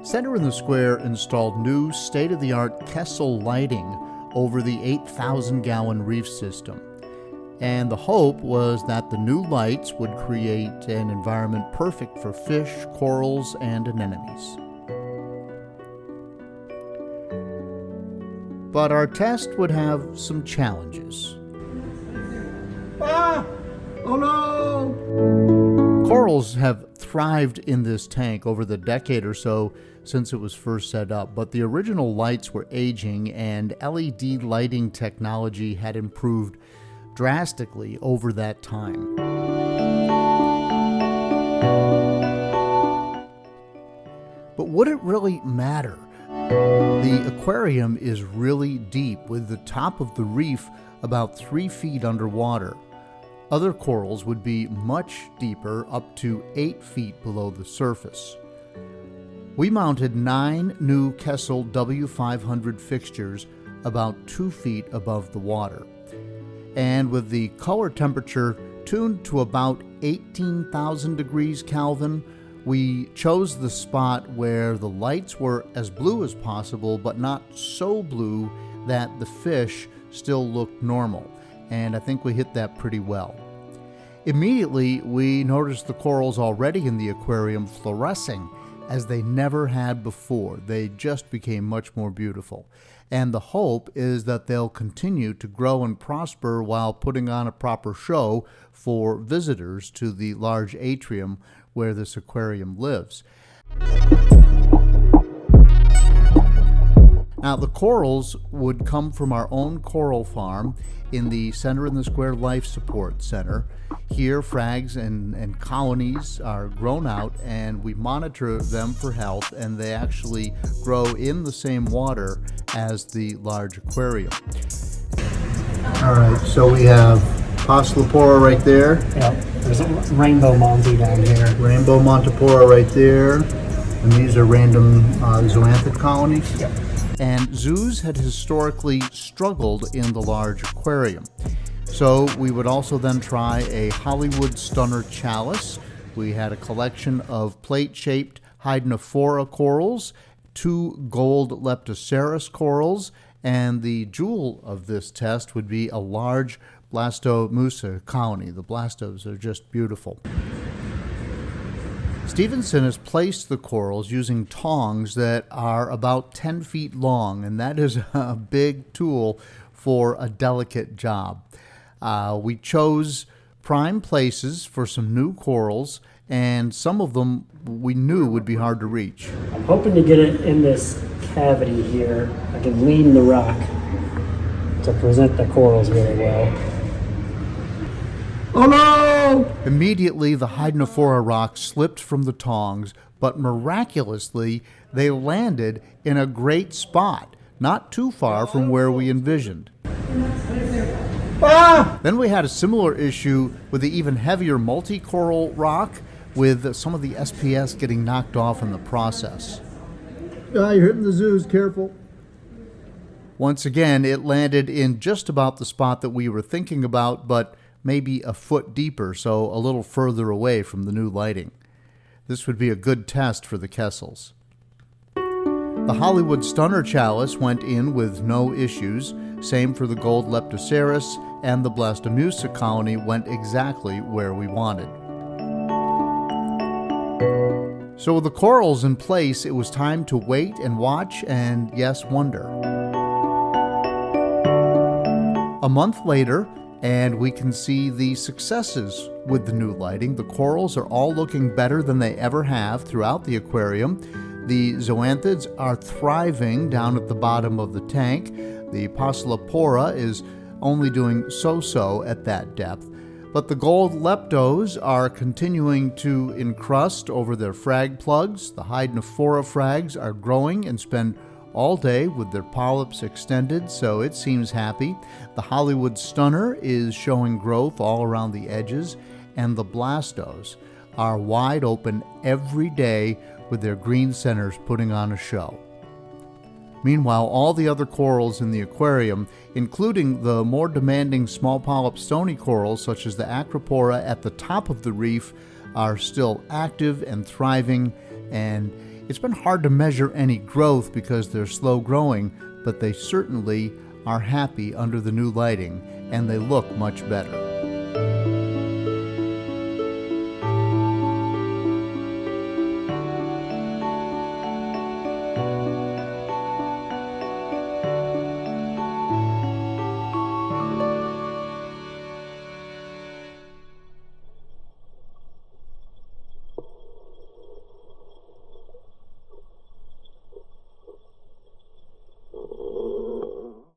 Center in the Square installed new state-of-the-art Kessil lighting over the 8,000-gallon Reef system. And the hope was that the new lights would create an environment perfect for fish, corals, and anemones. But our test would have some challenges. Ah! Oh no! Corals have thrived in this tank over the decade or so since it was first set up, but the original lights were aging and LED lighting technology had improved drastically over that time. But would it really matter? The aquarium is really deep, with the top of the reef about 3 feet underwater. Other corals would be much deeper, up to 8 feet below the surface. We mounted 9 new Kessil W500 fixtures about 2 feet above the water. And with the color temperature tuned to about 18,000 degrees Kelvin, we chose the spot where the lights were as blue as possible, but not so blue that the fish still looked normal. And I think we hit that pretty well. Immediately, we noticed the corals already in the aquarium fluorescing as they never had before. They just became much more beautiful. And the hope is that they'll continue to grow and prosper while putting on a proper show for visitors to the large atrium where this aquarium lives. Now, the corals would come from our own coral farm in the Center in the Square Life Support Center. Here, frags and colonies are grown out, and we monitor them for health, and they actually grow in the same water as the large aquarium. All right, so we have Postlepora right there. Yep, there's a rainbow Monty down here. Rainbow Montipora right there. And these are random zoanthid colonies. Yep. And zoos had historically struggled in the large aquarium. So we would also then try a Hollywood Stunner chalice. We had a collection of plate-shaped Hydnophora corals, 2 gold Leptocerus corals, and the jewel of this test would be a large Blastomussa colony. The blastos are just beautiful. Stevenson has placed the corals using tongs that are about 10 feet long, and that is a big tool for a delicate job. We chose prime places for some new corals, and some of them we knew would be hard to reach. I'm hoping to get it in this cavity here. I can lean the rock to present the corals really well. Oh no! Immediately, the Hydnophora rock slipped from the tongs, but miraculously, they landed in a great spot, not too far from where we envisioned. Ah! Then we had a similar issue with the even heavier multi-coral rock, with some of the SPS getting knocked off in the process. You're hitting the zoos, careful. Once again, it landed in just about the spot that we were thinking about, but maybe a foot deeper, so a little further away from the new lighting. This would be a good test for the Kessils. The Hollywood Stunner chalice went in with no issues. Same for the gold Leptocerus, and the Blastomussa colony went exactly where we wanted. So with the corals in place, it was time to wait and watch and, yes, wonder. A month later, and we can see the successes with the new lighting. The corals are all looking better than they ever have throughout the aquarium. The zoanthids are thriving down at the bottom of the tank. The Postlepora is only doing so-so at that depth. But the gold leptos are continuing to encrust over their frag plugs. The Hydnophora frags are growing and spend all day with their polyps extended, so it seems happy. The Hollywood Stunner is showing growth all around the edges, and the blastos are wide open every day with their green centers putting on a show. Meanwhile, all the other corals in the aquarium, including the more demanding small polyp stony corals such as the Acropora at the top of the reef, are still active and thriving, and It's been hard to measure any growth because they're slow growing, but they certainly are happy under the new lighting, and they look much better.